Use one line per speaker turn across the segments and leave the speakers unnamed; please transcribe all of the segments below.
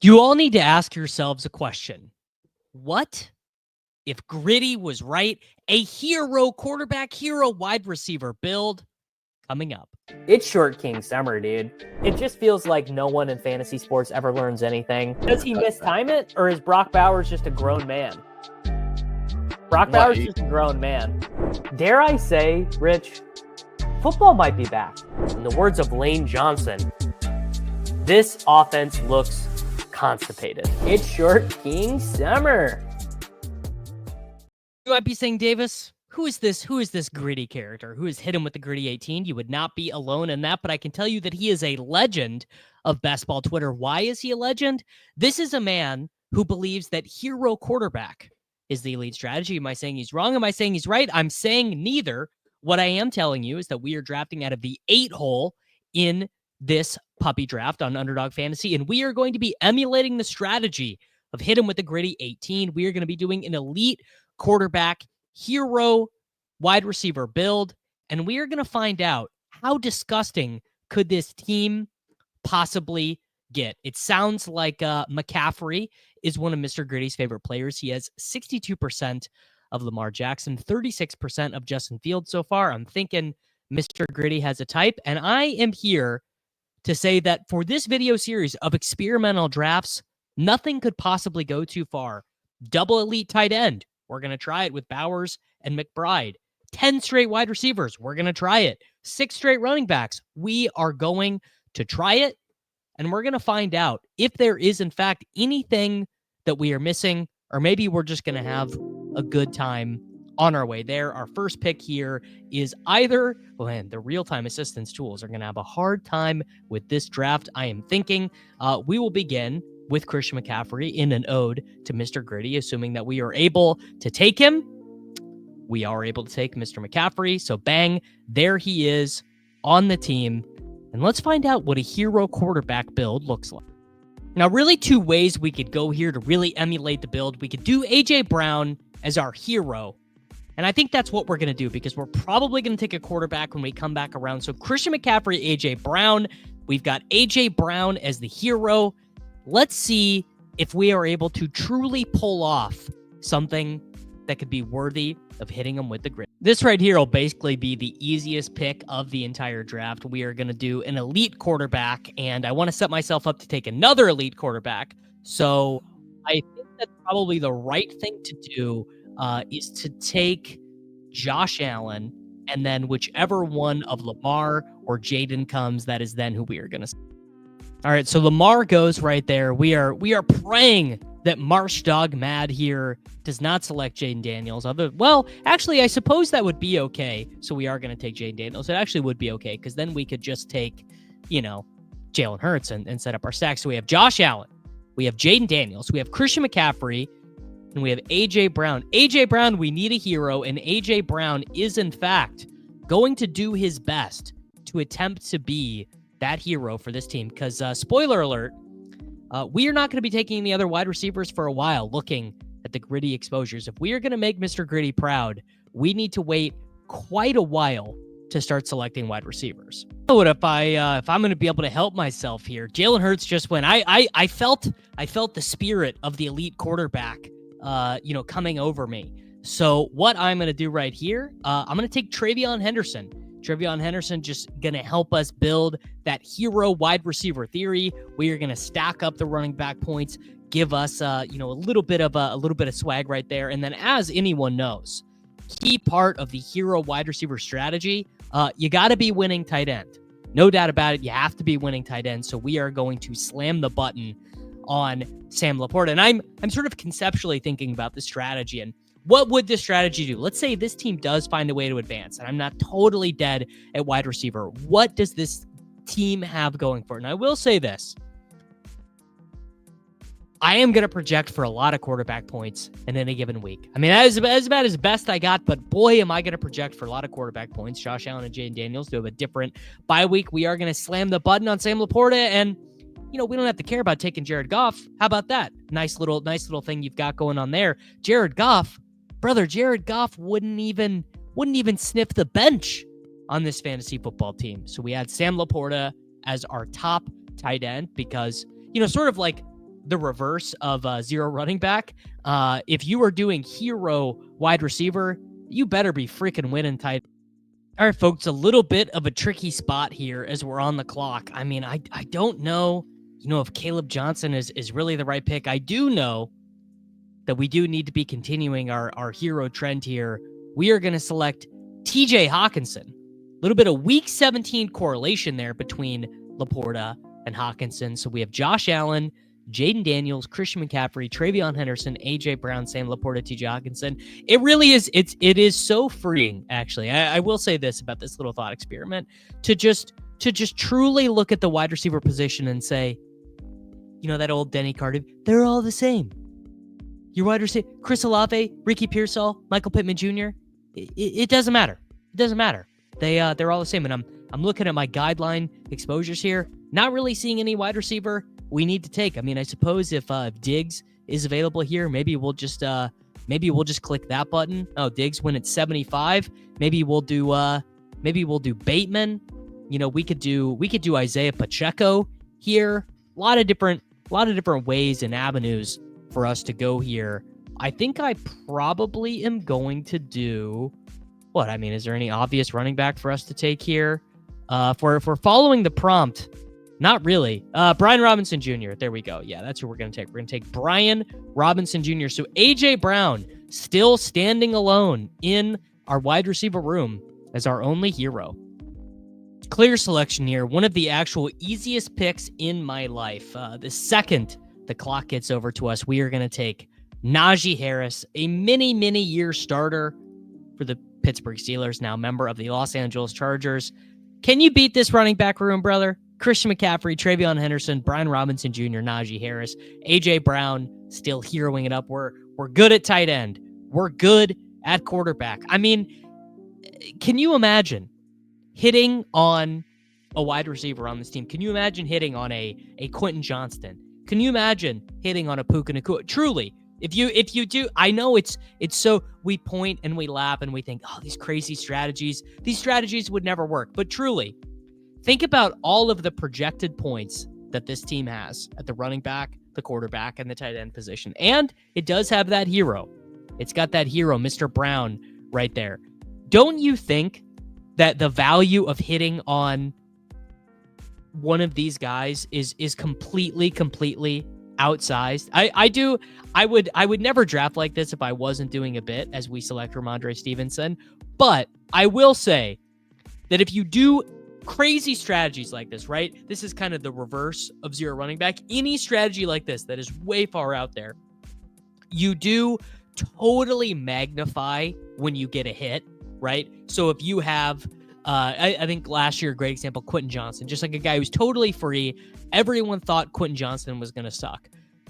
You all need to ask yourselves a question. What if Griddy was right? A hero quarterback, hero wide receiver build coming up.
It's Short King Summer, dude. It just feels like no one in fantasy sports ever learns anything. Does he mistime it, or is Brock Bowers just a grown man? Brock Bowers is just a grown man. Dare I say, Rich, football might be back. In the words of Lane Johnson, this offense looks constipated. It's Short King Summer.
You might be saying, Davis, who is this Griddy character? Who has hit him with the Griddy 18? You would not be alone in that, but I can tell you that he is a legend of best ball Twitter. Why is he a legend? This is a man who believes that hero quarterback is the elite strategy. Am I saying he's wrong? Am I saying he's right? I'm saying neither. What I am telling you is that we are drafting out of the 8-hole in this puppy draft on Underdog Fantasy, and we are going to be emulating the strategy of hit him with the Griddy 18. We are going to be doing an elite quarterback hero wide receiver build, and we are going to find out how disgusting could this team possibly get. It sounds like McCaffrey is one of Mr. Griddy's favorite players. He has 62% of Lamar Jackson, 36% of Justin Fields so far. I'm thinking Mr. Griddy has a type, and I am here to say that for this video series of experimental drafts, nothing could possibly go too far. Double elite tight end. We're going to try it with Bowers and McBride. 10 straight wide receivers. We're going to try it. 6 straight running backs. We are going to try it, and we're going to find out if there is, in fact, anything that we are missing, or maybe we're just going to have a good time on our way there. Our first pick here is either, the real-time assistance tools are going to have a hard time with this draft. I am thinking we will begin with Christian McCaffrey in an ode to Mr. Griddy, assuming that we are able to take him. We are able to take Mr. McCaffrey. So bang, there he is on the team. And let's find out what a hero quarterback build looks like. Now, really 2 ways we could go here to really emulate the build. We could do A.J. Brown as our hero. And I think that's what we're going to do because we're probably going to take a quarterback when we come back around. So Christian McCaffrey, A.J. Brown. We've got A.J. Brown as the hero. Let's see if we are able to truly pull off something that could be worthy of hitting him with the grid. This right here will basically be the easiest pick of the entire draft. We are going to do an elite quarterback, and I want to set myself up to take another elite quarterback. So I think that's probably the right thing to do is to take Josh Allen, and then whichever one of Lamar or Jaden comes, that is then who we are going to. All right, so Lamar goes right there. We are praying that Marsh Dog Mad here does not select Jaden Daniels. Well, actually, I suppose that would be okay. So we are going to take Jaden Daniels. It actually would be okay because then we could just take, Jalen Hurts and set up our stack. So we have Josh Allen, we have Jaden Daniels, we have Christian McCaffrey, and we have A.J. Brown. A.J. Brown, we need a hero, and A.J. Brown is, in fact, going to do his best to attempt to be that hero for this team because, spoiler alert, we are not going to be taking any other wide receivers for a while looking at the Griddy exposures. If we are going to make Mr. Griddy proud, we need to wait quite a while to start selecting wide receivers. What if I'm going to be able to help myself here? Jalen Hurts just went. I felt the spirit of the elite quarterback, coming over me. So what I'm going to do right here, I'm going to take Travion Henderson. Travion Henderson just going to help us build that hero wide receiver theory. We are going to stack up the running back points, give us, a little bit of swag right there. And then, as anyone knows, key part of the hero wide receiver strategy, you got to be winning tight end. No doubt about it. You have to be winning tight end. So we are going to slam the button on Sam Laporta. And I'm sort of conceptually thinking about the strategy and what would this strategy do? Let's say this team does find a way to advance, and I'm not totally dead at wide receiver. What does this team have going for it? And I will say this. I am going to project for a lot of quarterback points in any given week. I mean, that is about as best I got, but boy, am I going to project for a lot of quarterback points. Josh Allen and Jaden Daniels do have a different bye week. We are going to slam the button on Sam Laporta, and we don't have to care about taking Jared Goff. How about that? Nice little thing you've got going on there. Jared Goff wouldn't even sniff the bench on this fantasy football team. So we had Sam Laporta as our top tight end because, sort of like the reverse of zero running back. If you are doing hero wide receiver, you better be freaking winning tight. All right, folks, a little bit of a tricky spot here as we're on the clock. I mean, I don't know, if Caleb Johnson is really the right pick. I do know that we do need to be continuing our hero trend here. We are going to select TJ Hawkinson. A little bit of week 17 correlation there between Laporta and Hawkinson. So we have Josh Allen, Jaden Daniels, Christian McCaffrey, Travion Henderson, AJ Brown, Sam Laporta, TJ Hawkinson. It really is. It is so freeing, actually. I will say this about this little thought experiment, to just truly look at the wide receiver position and say, that old Denny Carter, they're all the same. Your wide receiver, Chris Olave, Ricky Pearsall, Michael Pittman Jr. It doesn't matter. It doesn't matter. They're all the same. And I'm looking at my guideline exposures here, not really seeing any wide receiver we need to take. I mean, I suppose if Diggs is available here, maybe we'll just click that button. Oh, Diggs when it's 75. Maybe we'll do Bateman. We could do Isaiah Pacheco here. A lot of different ways and avenues for us to go here. I think I probably am going to do what? I mean, is there any obvious running back for us to take here? If we're following the prompt, not really. Brian Robinson Jr. There we go. Yeah, that's who we're going to take. We're going to take Brian Robinson Jr. So AJ Brown still standing alone in our wide receiver room as our only hero. Clear selection here. One of the actual easiest picks in my life. The second the clock gets over to us, we are going to take Najee Harris, a many year starter for the Pittsburgh Steelers, now member of the Los Angeles Chargers. Can you beat this running back room, brother? Christian McCaffrey, Travion Henderson, Brian Robinson Jr., Najee Harris, AJ Brown still heroing it up. We're good at tight end. We're good at quarterback. I mean, can you imagine hitting on a wide receiver on this team? Can you imagine hitting on a Quentin Johnston? Can you imagine hitting on a Puka Nacua? Truly, if you do, I know it's so, we point and we laugh and we think, oh, these crazy strategies. These strategies would never work. But truly, think about all of the projected points that this team has at the running back, the quarterback, and the tight end position. And it does have that hero. It's got that hero, Mr. Brown, right there. Don't you think that the value of hitting on one of these guys is completely outsized? I would never draft like this if I wasn't doing a bit as we select Ramondre Stevenson. But I will say that if you do crazy strategies like this, right? This is kind of the reverse of zero running back. Any strategy like this that is way far out there, you do totally magnify when you get a hit, right? So if you have, I think last year, a great example, Quentin Johnston, just like a guy who's totally free. Everyone thought Quentin Johnston was going to suck.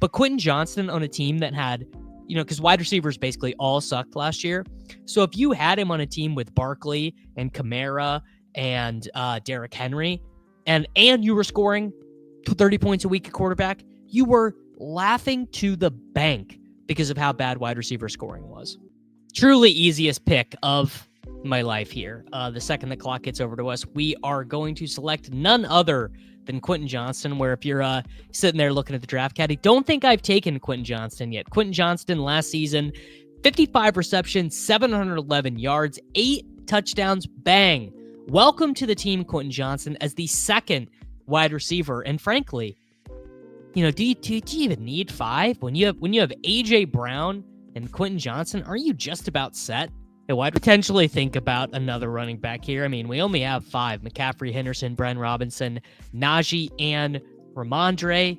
But Quentin Johnston on a team that had, because wide receivers basically all sucked last year. So if you had him on a team with Barkley and Kamara and Derrick Henry, and you were scoring 30 points a week at quarterback, you were laughing to the bank because of how bad wide receiver scoring was. Truly easiest pick of my life here. The second the clock gets over to us, we are going to select none other than Quentin Johnston, where if you're sitting there looking at the draft caddy, don't think I've taken Quentin Johnston yet. Quentin Johnston last season, 55 receptions, 711 yards, 8 touchdowns, bang. Welcome to the team, Quentin Johnston, as the second wide receiver. And frankly, do you even need 5? When you have AJ Brown and Quentin Johnston, are you just about set? I'd potentially think about another running back here. I mean, we only have 5: McCaffrey, Henderson, Brian Robinson, Najee, and Ramondre.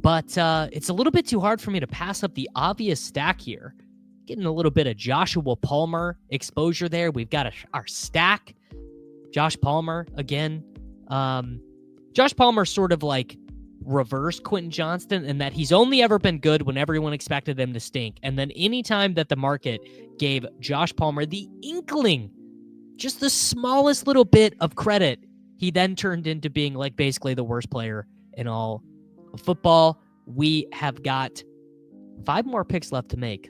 But it's a little bit too hard for me to pass up the obvious stack here. Getting a little bit of Joshua Palmer exposure there. We've got our stack. Josh Palmer again. Josh Palmer sort of like reverse Quentin Johnston in that he's only ever been good when everyone expected him to stink. And then anytime that the market gave Josh Palmer the inkling, just the smallest little bit of credit, he then turned into being like basically the worst player in all of football. We have got 5 more picks left to make.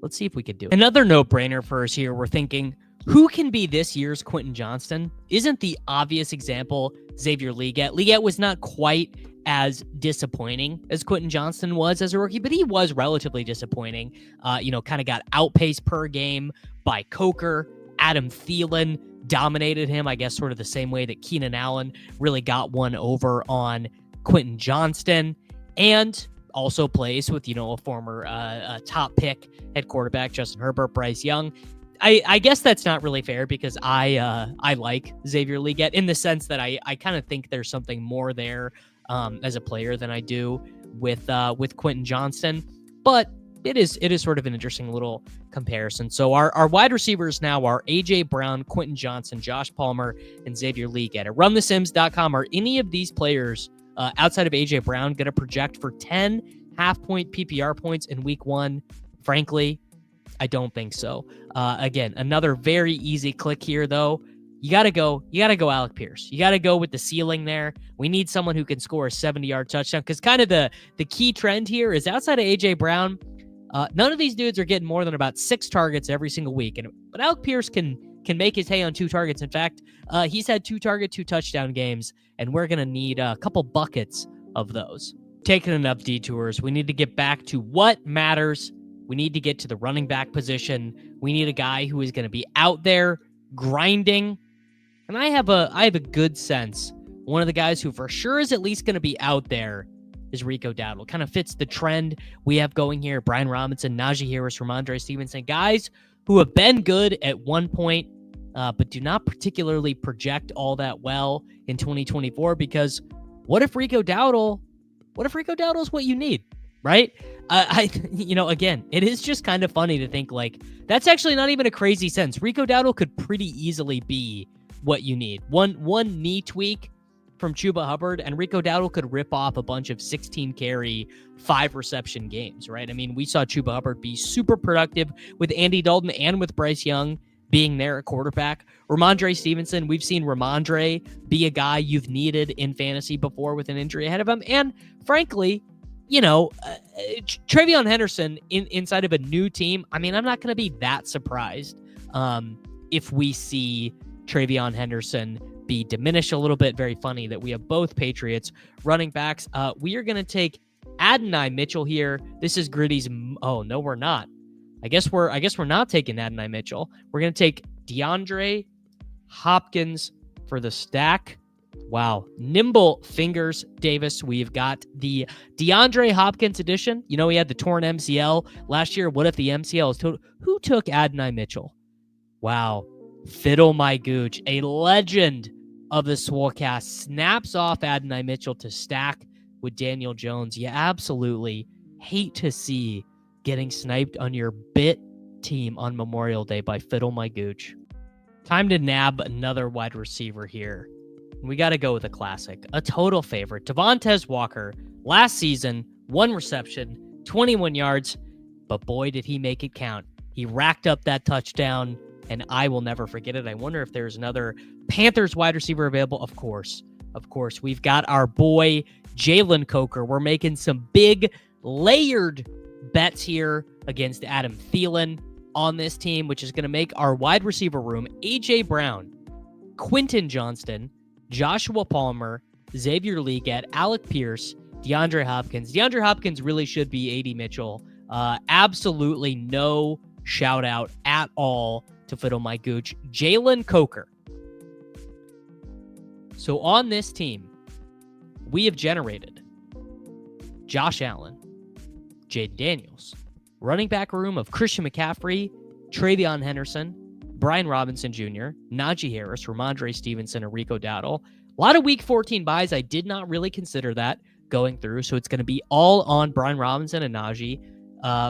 Let's see if we could do it. Another no-brainer for us here. We're thinking, who can be this year's Quentin Johnston? Isn't the obvious example Xavier Legette? Legette was not quite as disappointing as Quentin Johnston was as a rookie, but he was relatively disappointing. Kind of got outpaced per game by Coker. Adam Thielen dominated him, I guess, sort of the same way that Keenan Allen really got one over on Quentin Johnston, and also plays with, a former top pick at quarterback, Justin Herbert, Bryce Young. I guess that's not really fair because I like Xavier Legette in the sense that I kind of think there's something more there as a player than I do with Quentin Johnston, but it is sort of an interesting little comparison. So our wide receivers now are AJ Brown, Quentin Johnston, Josh Palmer, and Xavier Legette. At runthesims.com, are any of these players outside of AJ Brown going to project for 10 half-point PPR points in week 1? Frankly, I don't think so. Again, another very easy click here, though. You got to go Alec Pierce. You got to go with the ceiling there. We need someone who can score a 70-yard touchdown, because kind of the key trend here is outside of AJ Brown, none of these dudes are getting more than about 6 targets every single week. But Alec Pierce can make his hay on 2 targets. In fact, he's had 2 target, 2 touchdown games, and we're going to need a couple buckets of those. Taking enough detours. We need to get back to what matters. We need to get to the running back position. We need a guy who is going to be out there grinding. And I have a good sense one of the guys who for sure is at least going to be out there is Rico Dowdle. Kind of fits the trend we have going here. Brian Robinson, Najee Harris, Ramondre Stevenson, guys who have been good at one point, but do not particularly project all that well in 2024, because what if Rico Dowdle is what you need, right? Again, it is just kind of funny to think like that's actually not even a crazy sense. Rico Dowdle could pretty easily be what you need. One knee tweak from Chuba Hubbard, and Rico Dowdle could rip off a bunch of 16 carry, 5 reception games, right? I mean, we saw Chuba Hubbard be super productive with Andy Dalton and with Bryce Young being there at quarterback. Ramondre Stevenson, we've seen Ramondre be a guy you've needed in fantasy before with an injury ahead of him. And frankly, Travion Henderson inside of a new team, I mean, I'm not going to be that surprised if we see Travion Henderson be diminished a little bit. Very funny that we have both Patriots running backs. We are going to take Adonai Mitchell here. This is Griddy's. Oh, no, we're not. I guess we're not taking Adonai Mitchell. We're going to take DeAndre Hopkins for the stack. Wow. Nimble fingers, Davis. We've got the DeAndre Hopkins edition. He had the torn MCL last year. What if the MCL is total? Who took Adonai Mitchell? Wow. Fiddle my gooch, a legend of the Swolecast, snaps off Adonai Mitchell to stack with Daniel Jones. You absolutely hate to see getting sniped on your bit team on Memorial Day by Fiddle my gooch. Time to nab another wide receiver here. We got to go with a classic, a total favorite. Devontae Walker, last season, 1 reception, 21 yards, but boy, did he make it count. He racked up that touchdown, and I will never forget it. I wonder if there's another Panthers wide receiver available. Of course. We've got our boy, Jalen Coker. We're making some big, layered bets here against Adam Thielen on this team, which is going to make our wide receiver room AJ Brown, Quentin Johnston, Joshua Palmer, Xavier Legette, Alec Pierce, DeAndre Hopkins. DeAndre Hopkins really should be AD Mitchell. Absolutely no shout out at all to Fiddle My Gooch. Jalen Coker. So on this team, we have generated Josh Allen, Jaden Daniels, running back room of Christian McCaffrey, Travion Henderson, Brian Robinson Jr., Najee Harris, Ramondre Stevenson, and Rico Dowdle. A lot of week 14 buys. I did not really consider that going through, so it's going to be all on Brian Robinson and Najee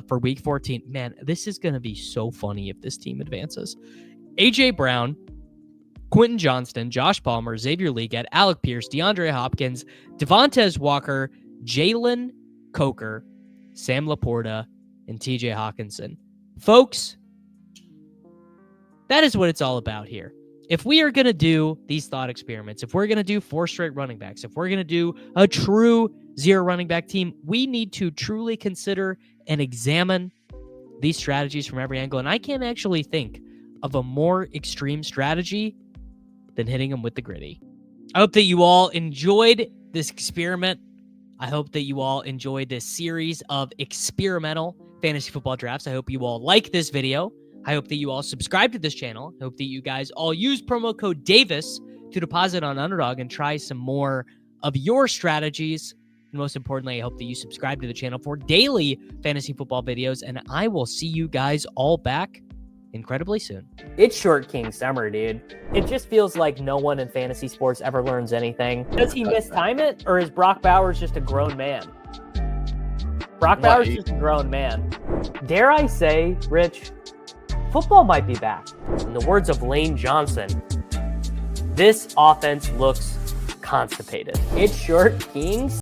for week 14. Man, this is going to be so funny if this team advances. AJ Brown, Quentin Johnston, Josh Palmer, Xavier Legette, Alec Pierce, DeAndre Hopkins, Devontae Walker, Jalen Coker, Sam Laporta, and TJ Hawkinson. Folks, that is what it's all about here. If we are going to do these thought experiments, if we're going to do 4 straight running backs, if we're going to do a true 0 running back team, we need to truly consider and examine these strategies from every angle. And I can't actually think of a more extreme strategy than hitting them with the Griddy. I hope that you all enjoyed this experiment. I hope that you all enjoyed this series of experimental fantasy football drafts. I hope you all like this video. I hope that you all subscribe to this channel. I hope that you guys all use promo code Davis to deposit on Underdog and try some more of your strategies. And most importantly, I hope that you subscribe to the channel for daily fantasy football videos. And I will see you guys all back incredibly soon.
It's Short King Summer, dude. It just feels like no one in fantasy sports ever learns anything. Does he mistime it, or is Brock Bowers just a grown man? Brock Bowers is just a grown man. Dare I say, Rich, football might be back. In the words of Lane Johnson, this offense looks constipated. It's Short Kings.